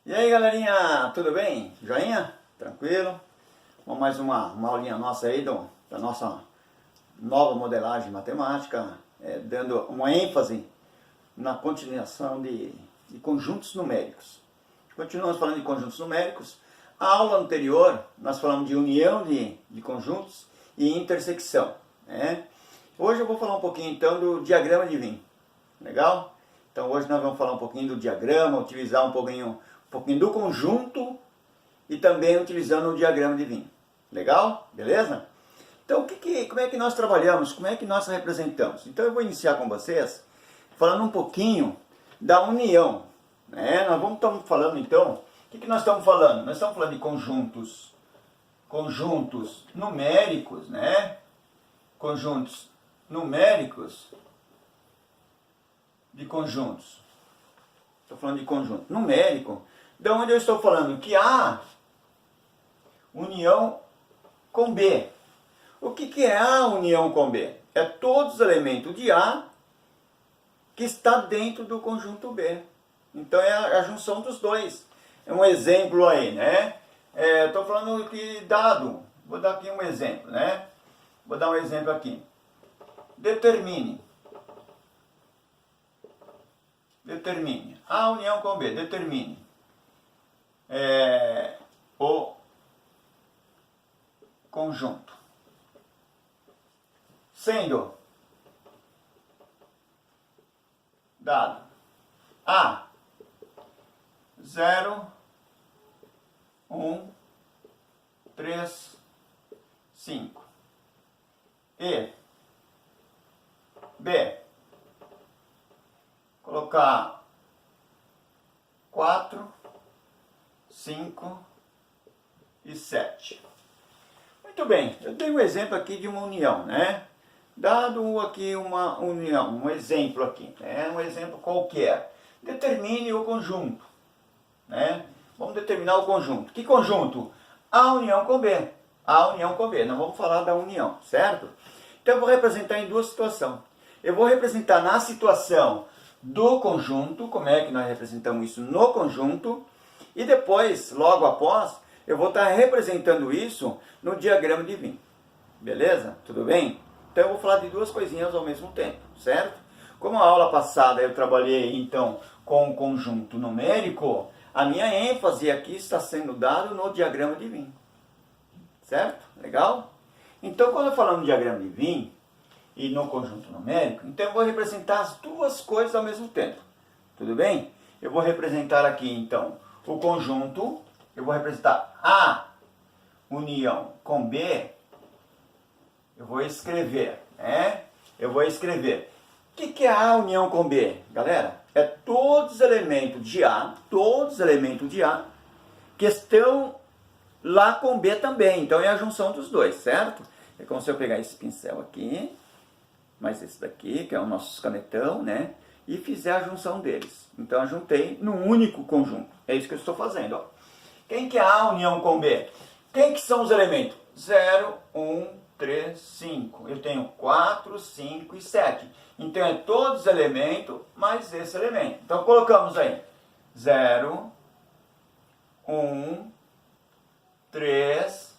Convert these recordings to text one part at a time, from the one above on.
E aí galerinha, tudo bem? Joinha? Tranquilo? Vamos mais uma aulinha nossa aí da nossa nova modelagem matemática, dando uma ênfase na continuação de conjuntos numéricos. Continuamos falando de conjuntos numéricos. A aula anterior nós falamos de união de conjuntos e intersecção, né? Hoje eu vou falar um pouquinho então do diagrama de Venn. Legal? Então hoje nós vamos falar um pouquinho do diagrama, utilizar um pouquinho do conjunto e também utilizando o diagrama de Venn. Legal? Beleza? Então como é que nós trabalhamos? Como é que nós representamos? Então eu vou iniciar com vocês falando um pouquinho da união, né? Nós estamos falando então, o que nós estamos falando? Nós estamos falando de conjuntos numéricos, né? Conjuntos numéricos de conjuntos. Estou falando de conjunto numérico. De onde eu estou falando? Que há união com B. O que é a união com B? É todos os elementos de A que está dentro do conjunto B. Então é a junção dos dois. É um exemplo aí, né? Estou falando que dado. Vou dar aqui um exemplo, né? Vou dar um exemplo aqui. Determine a união com B. Determine o conjunto sendo dado A 0, 1, 3, 5 e B colocar 4, 5 e 7. Muito bem, eu dei um exemplo aqui de uma união, né? Dado aqui uma união, um exemplo aqui, né? Um exemplo qualquer. Determine o conjunto, né? Vamos determinar o conjunto. Que conjunto? A união com B. A união com B. Nós vamos falar da união, certo? Então eu vou representar em duas situações. Eu vou representar na situação do conjunto, como é que nós representamos isso no conjunto, e depois, logo após, eu vou estar representando isso no diagrama de Venn. Beleza? Tudo bem? Então eu vou falar de duas coisinhas ao mesmo tempo, certo? Como a aula passada eu trabalhei então com o conjunto numérico, a minha ênfase aqui está sendo dada no diagrama de Venn. Certo? Legal? Então quando eu falo no diagrama de Venn e no conjunto numérico, então eu vou representar as duas coisas ao mesmo tempo. Tudo bem? Eu vou representar aqui então o conjunto, eu vou representar A união com B, eu vou escrever, né? Eu vou escrever. O que é A união com B, galera? É todos os elementos de A, que estão lá com B também. Então é a junção dos dois, certo? É como se eu pegar esse pincel aqui, mais esse daqui, que é o nosso canetão, né? E fizer a junção deles. Então eu juntei num único conjunto. É isso que eu estou fazendo, ó. Quem que é A união com B? Quem que são os elementos? 0, 1, 3, 5. Eu tenho 4, 5 e 7. Então é todos os elementos mais esse elemento. Então colocamos aí 0, 1, 3,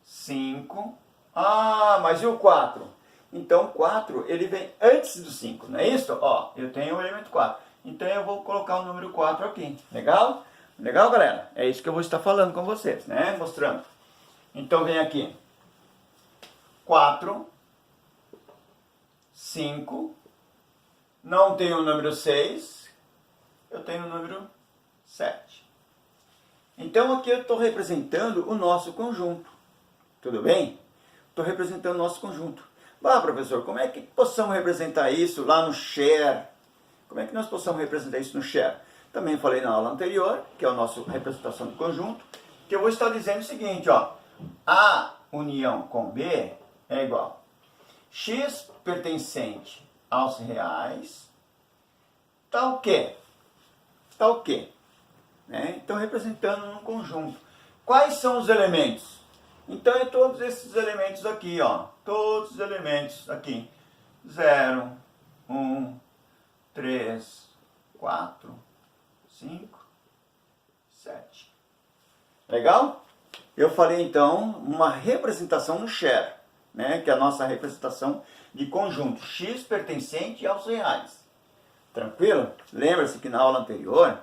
5. Ah, mas e o 4? Então o 4 ele vem antes do 5, não é isso? Ó, eu tenho o elemento 4. Então eu vou colocar o número 4 aqui. Legal? Legal, galera? É isso que eu vou estar falando com vocês, né? Mostrando. Então vem aqui. 4, 5, não tenho o número 6, eu tenho o número 7. Então aqui eu estou representando o nosso conjunto. Tudo bem? Estou representando o nosso conjunto. Ah, professor, como é que possamos representar isso lá no Share? Como é que nós possamos representar isso no Share? Também falei na aula anterior, que é a nossa representação do conjunto, que eu vou estar dizendo o seguinte, ó. A união com B é igual x pertencente aos reais, tal que, né? Então representando um conjunto. Quais são os elementos? Então é todos esses elementos aqui, ó. Todos os elementos aqui. 0, 1, 3, 4, 5 Legal? Eu falei então uma representação no share, né? Que é a nossa representação de conjunto x pertencente aos reais. Tranquilo? Lembra-se que na aula anterior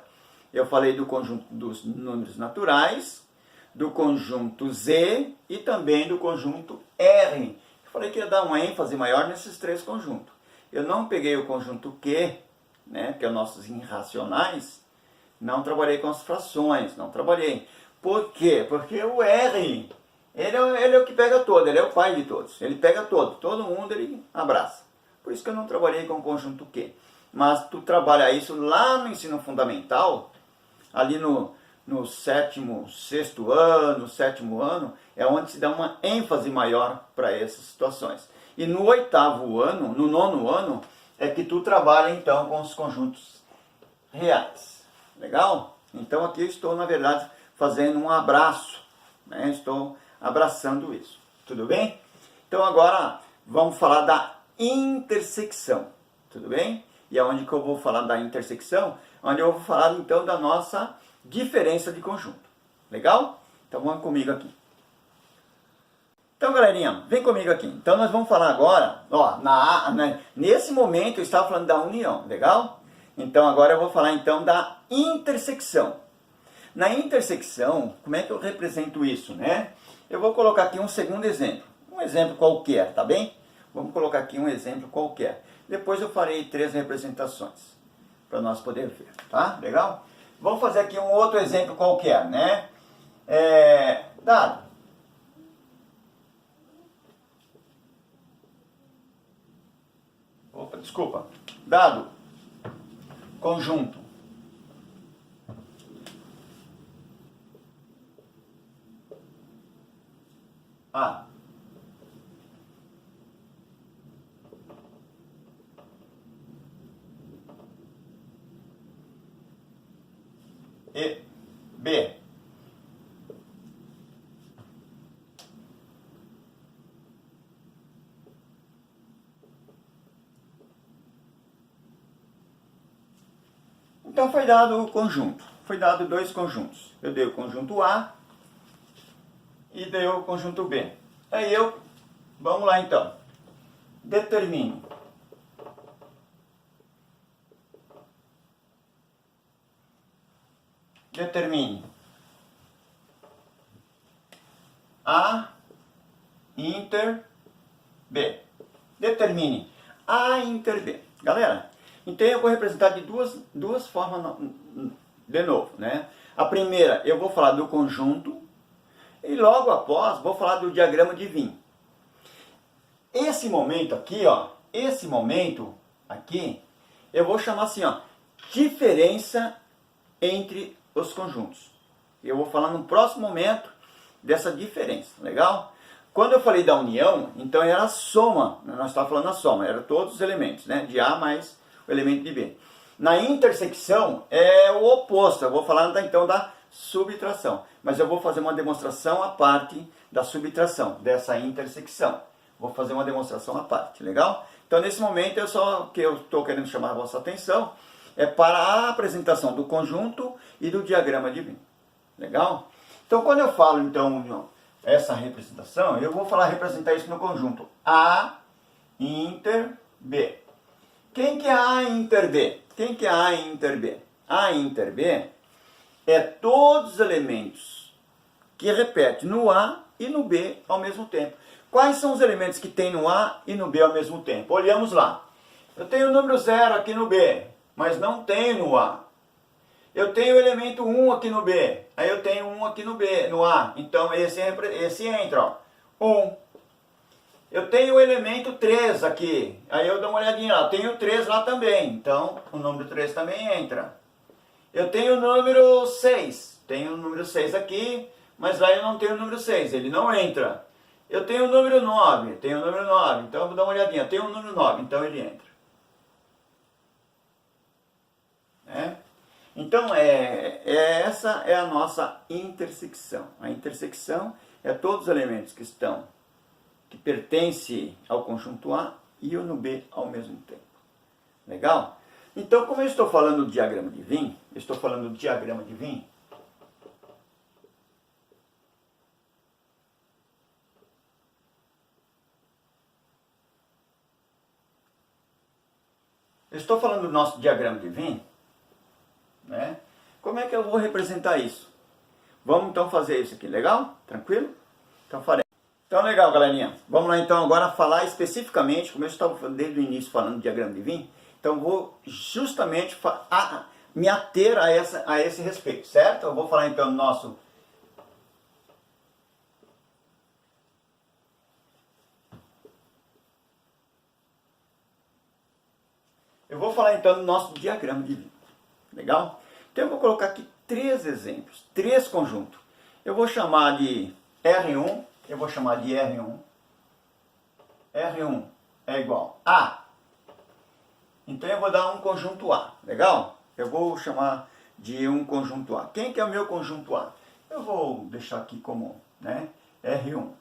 eu falei do conjunto dos números naturais, do conjunto Z e também do conjunto R. Eu falei que ia dar uma ênfase maior nesses três conjuntos. Eu não peguei o conjunto Q, né, que é os nossos irracionais, não trabalhei com as frações, não trabalhei. Por quê? Porque o R, ele é o que pega todo, ele é o pai de todos. Ele pega todo mundo ele abraça. Por isso que eu não trabalhei com o conjunto Q. Mas tu trabalha isso lá no ensino fundamental, ali no sexto ano, sétimo ano, é onde se dá uma ênfase maior para essas situações. E no oitavo ano, no nono ano, é que tu trabalha então com os conjuntos reais. Legal? Então aqui eu estou, na verdade, fazendo um abraço, né? Estou abraçando isso. Tudo bem? Então agora vamos falar da intersecção. Tudo bem? E aonde que eu vou falar da intersecção? Onde eu vou falar então da nossa diferença de conjunto. Legal? Então vamos comigo aqui. Então, galerinha, vem comigo aqui. Então nós vamos falar agora, ó, nesse momento eu estava falando da união, legal? Então agora eu vou falar então da intersecção. Na intersecção, como é que eu represento isso, né? Eu vou colocar aqui um segundo exemplo. Um exemplo qualquer, tá bem? Vamos colocar aqui um exemplo qualquer. Depois eu farei 3 representações, para nós poder ver, tá? Legal? Vamos fazer aqui um outro exemplo qualquer, né? Dado. Opa, desculpa. Dado. Conjunto. A. E. B. Então foi dado o conjunto. Foi dado 2 conjuntos. Eu dei o conjunto A e dei o conjunto B. Aí vamos lá então. Determine A inter B. Determine A inter B. Galera, então eu vou representar de duas formas de novo, né? A primeira, eu vou falar do conjunto e logo após vou falar do diagrama de Venn. Esse momento aqui, ó, eu vou chamar assim, ó, diferença entre os conjuntos. Eu vou falar no próximo momento dessa diferença, legal? Quando eu falei da união, então era a soma, nós estávamos falando a soma, eram todos os elementos, né? De A mais o elemento de B. Na intersecção é o oposto, eu vou falar então da subtração, mas eu vou fazer uma demonstração à parte da subtração, dessa intersecção. Vou fazer uma demonstração à parte, legal? Então nesse momento eu estou querendo chamar a vossa atenção é para a apresentação do conjunto e do diagrama de Venn. Legal? Então quando eu falo então essa representação, eu vou representar isso no conjunto A inter B. Quem que é A inter B? Quem que é A inter B? A inter B é todos os elementos que repetem no A e no B ao mesmo tempo. Quais são os elementos que tem no A e no B ao mesmo tempo? Olhamos lá. Eu tenho o número 0 aqui no B, mas não tenho no A. Eu tenho o elemento 1 aqui no B, aí eu tenho 1 aqui no A. Então esse entra, ó. 1. Eu tenho o elemento 3 aqui, aí eu dou uma olhadinha lá. Tenho 3 lá também, então o número 3 também entra. Eu tenho o número 6. Tenho o número 6 aqui, mas lá eu não tenho o número 6, ele não entra. Eu tenho o número 9, então eu vou dar uma olhadinha. Eu tenho o número 9, então ele entra. Então, essa é a nossa intersecção. A intersecção é todos os elementos que pertencem ao conjunto A e o no B ao mesmo tempo. Legal? Então, como eu estou falando do diagrama de Venn, estou falando do nosso diagrama de Venn, né? Como é que eu vou representar isso? Vamos então fazer isso aqui, legal? Tranquilo? Então farei. Então legal, galerinha. Vamos lá então agora falar especificamente, como eu estava desde o início falando do diagrama de Venn, então vou justamente me ater a esse respeito, certo? Eu vou falar então do nosso diagrama de Venn. Legal? Então eu vou colocar aqui 3 exemplos, 3 conjuntos. Eu vou chamar de R1, eu vou chamar de R1. R1 é igual a. Então eu vou dar um conjunto A, legal? Eu vou chamar de um conjunto A. Quem que é o meu conjunto A? Eu vou deixar aqui como, né? R1.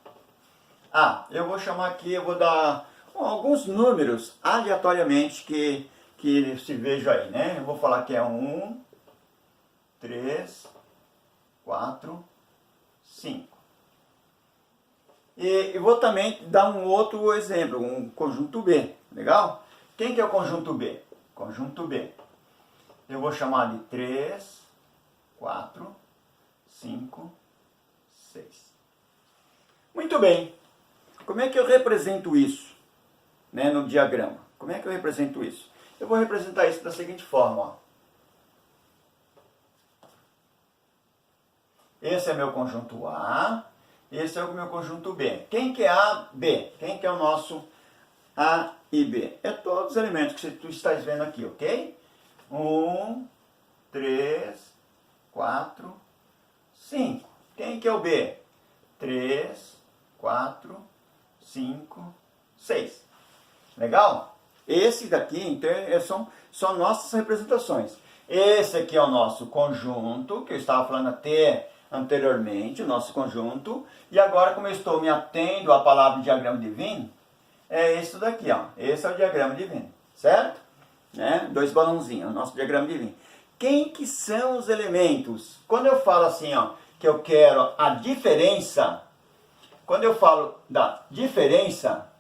Eu vou chamar aqui, eu vou dar alguns números aleatoriamente que se veja aí, né? Eu vou falar que é 1, 3, 4, 5. E vou também dar um outro exemplo, um conjunto B, legal? Quem que é o conjunto B? Conjunto B. Eu vou chamar de 3, 4, 5, 6. Muito bem. Como é que eu represento isso, né, no diagrama? Como é que eu represento isso? Eu vou representar isso da seguinte forma, ó. Esse é meu conjunto A, esse é o meu conjunto B. Quem que é A, B? Quem que é o nosso A e B? É todos os elementos que tu estás vendo aqui, ok? 1, 3, 4, 5. Quem que é o B? 3, 4, 5, 6. Legal? Esse daqui, então, são nossas representações. Esse aqui é o nosso conjunto, que eu estava falando até anteriormente, o nosso conjunto. E agora, como eu estou me atendo à palavra diagrama de Venn, é isso daqui, ó. Esse é o diagrama de Venn, certo? Né? 2 balãozinhos, o nosso diagrama de Venn. Quem que são os elementos? Quando eu falo assim, ó, que eu quero a diferença, quando eu falo da diferença,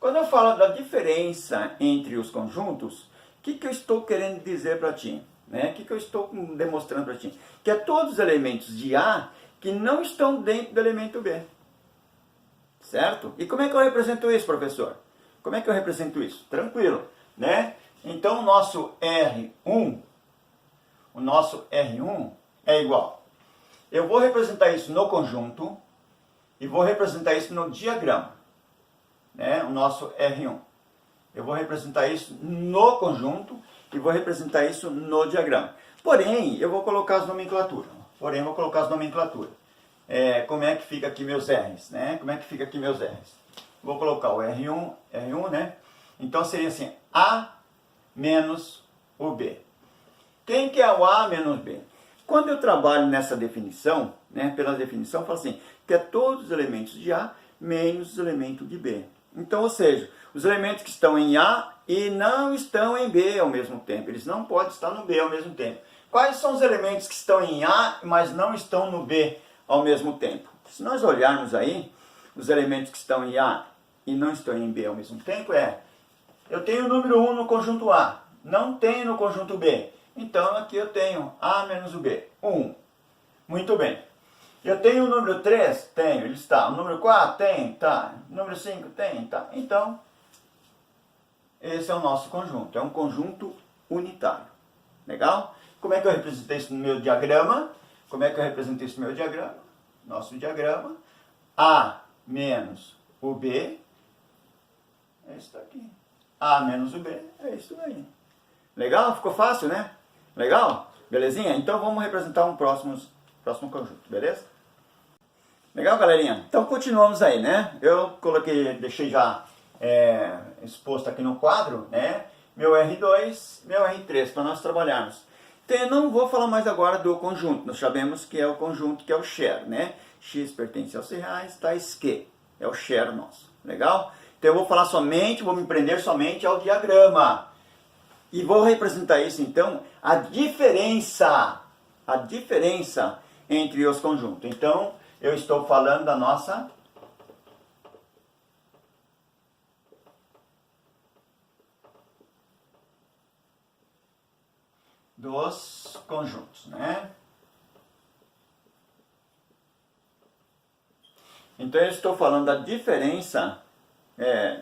quando eu falo da diferença entre os conjuntos, o que eu estou querendo dizer para ti? Né? O que eu estou demonstrando para ti? Que é todos os elementos de A que não estão dentro do elemento B. Certo? E como é que eu represento isso, professor? Como é que eu represento isso? Tranquilo, né? Então o nosso R1 é igual. Eu vou representar isso no conjunto e vou representar isso no diagrama. Né? O nosso R1. Eu vou representar isso no conjunto e vou representar isso no diagrama. Porém, eu vou colocar as nomenclaturas. Como é que fica aqui meus R's? Né? Como é que fica aqui meus R's? Vou colocar o R1, né? Então seria assim, A menos o B. Quem que é o A menos B? Quando eu trabalho nessa definição, né, pela definição, eu falo assim, que é todos os elementos de A menos os elementos de B. Então, ou seja, os elementos que estão em A e não estão em B ao mesmo tempo. Eles não podem estar no B ao mesmo tempo. Quais são os elementos que estão em A, mas não estão no B ao mesmo tempo? Se nós olharmos aí, os elementos que estão em A e não estão em B ao mesmo tempo eu tenho o número 1 no conjunto A, não tenho no conjunto B. Então, aqui eu tenho A menos o B, 1. Muito bem. Eu tenho o número 3? Tenho, ele está. O número 4? Tem, tá. O número 5? Tem, tá. Então, esse é o nosso conjunto. É um conjunto unitário. Legal? Como é que eu representei isso no meu diagrama? Nosso diagrama. A menos o B é isso daqui. A menos o B é isso daí. Legal? Ficou fácil, né? Legal? Belezinha? Então, vamos representar um próximo conjunto, beleza? Legal, galerinha? Então continuamos aí, né? Eu deixei já exposto aqui no quadro, né? Meu R2, meu R3, para nós trabalharmos. Então eu não vou falar mais agora do conjunto. Nós sabemos que é o conjunto, que é o share, né? X pertence aos reais, tais que é o share nosso. Legal? Então eu vou me prender somente ao diagrama. E vou representar isso então, a diferença entre os conjuntos. Então, eu estou falando da nossa dos conjuntos, né? Então eu estou falando da diferença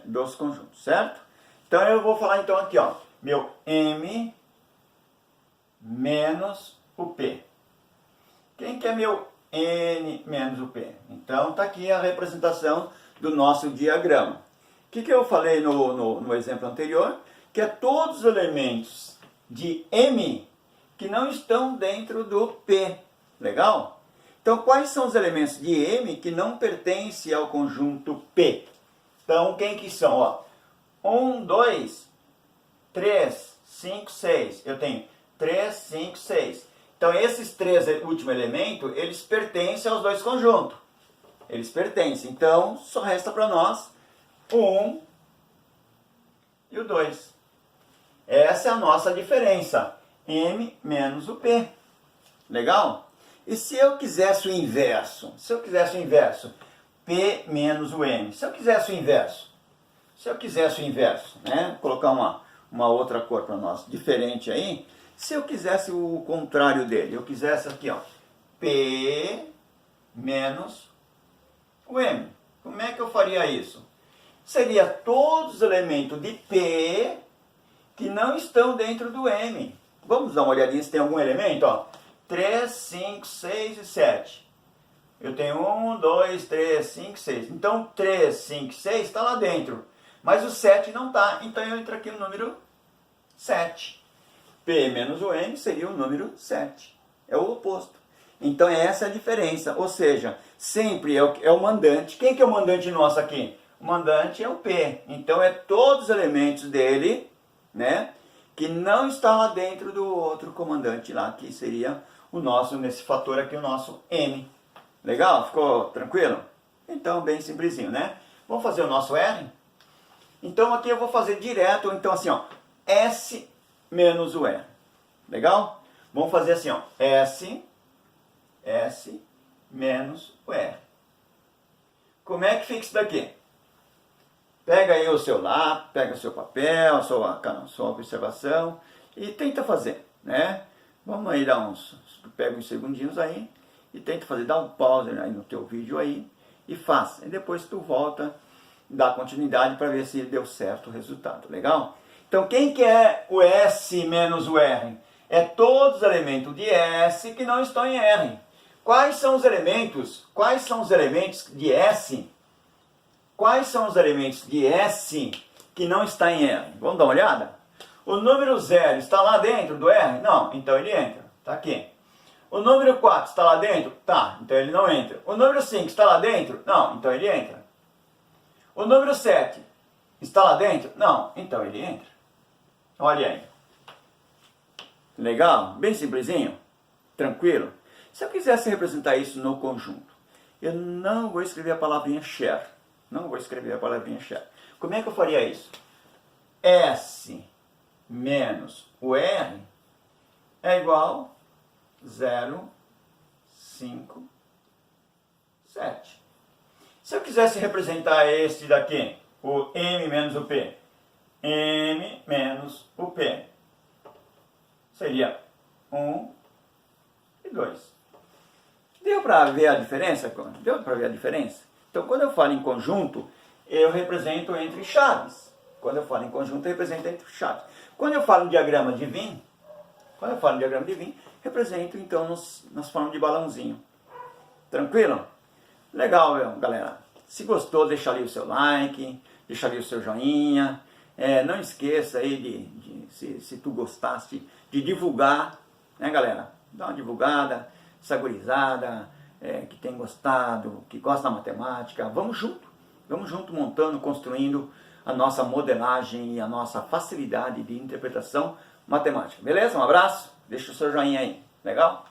dos conjuntos, certo? Então eu vou falar então aqui, ó, meu M menos o P. Quem que é meu N menos o P? Então está aqui a representação do nosso diagrama. O que eu falei no exemplo anterior? Que é todos os elementos de M que não estão dentro do P. Legal? Então, quais são os elementos de M que não pertencem ao conjunto P? Então, quem que são? Ó, 1, 2, 3, 5, 6. Eu tenho 3, 5, 6. Então, esses três últimos elementos, eles pertencem aos dois conjuntos. Eles pertencem. Então, só resta para nós o 1 e o 2. Essa é a nossa diferença. M menos o P. Legal? E se eu quisesse o inverso? P menos o M. Se eu quisesse o inverso, né? Vou colocar uma outra cor para nós, diferente aí. Se eu quisesse o contrário dele, eu quisesse aqui, ó, P menos o M. Como é que eu faria isso? Seria todos os elementos de P que não estão dentro do M. Vamos dar uma olhadinha se tem algum elemento, ó. 3, 5, 6 e 7. Eu tenho 1, 2, 3, 5, 6. Então, 3, 5, 6 está lá dentro. Mas o 7 não está. Então, eu entro aqui no número 7. P menos o M seria o número 7. É o oposto. Então, essa é a diferença. Ou seja, sempre é o mandante. Quem que é o mandante nosso aqui? O mandante é o P. Então, é todos os elementos dele, né, que não está lá dentro do outro comandante lá, que seria o nosso, nesse fator aqui, o nosso M. Legal? Ficou tranquilo? Então, bem simplesinho, né? Vamos fazer o nosso R? Então, aqui eu vou fazer direto, então assim, ó, S menos o R. Legal? Vamos fazer assim, ó, S menos o R. Como é que fica isso daqui? Pega aí o seu lápis, pega o seu papel, a sua observação e tenta fazer, né? Vamos aí pega uns segundinhos aí e tenta fazer, dá um pause aí no teu vídeo aí e faça. E depois tu volta, dá continuidade para ver se deu certo o resultado, legal? Então quem que é o S menos o R? É todos os elementos de S que não estão em R. Quais são os elementos de S? Quais são os elementos de S que não está em R? Vamos dar uma olhada? O número 0 está lá dentro do R? Não, então ele entra. Está aqui. O número 4 está lá dentro? Tá, então ele não entra. O número 5 está lá dentro? Não, então ele entra. O número 7 está lá dentro? Não, então ele entra. Olha aí. Legal? Bem simplesinho? Tranquilo? Se eu quisesse representar isso no conjunto, eu não vou escrever a palavrinha share. Não vou escrever a palavrinha share. Como é que eu faria isso? S menos o R é igual 0, 5, 7. Se eu quisesse representar esse daqui, o M menos o P, M menos o P, seria 1 e 2. Deu para ver a diferença? Deu para ver a diferença? Então, quando eu falo em conjunto, eu represento entre chaves. Quando eu falo em conjunto, eu represento entre chaves. Quando eu falo em diagrama de Venn, represento, então, nas formas de balãozinho. Tranquilo? Legal, galera. Se gostou, deixa ali o seu like, deixa ali o seu joinha. Não esqueça aí se tu gostaste, de divulgar, né, galera? Dá uma divulgada, essa gurizada que tem gostado, que gosta da matemática. Vamos junto montando, construindo a nossa modelagem e a nossa facilidade de interpretação matemática. Beleza? Um abraço, deixa o seu joinha aí. Legal?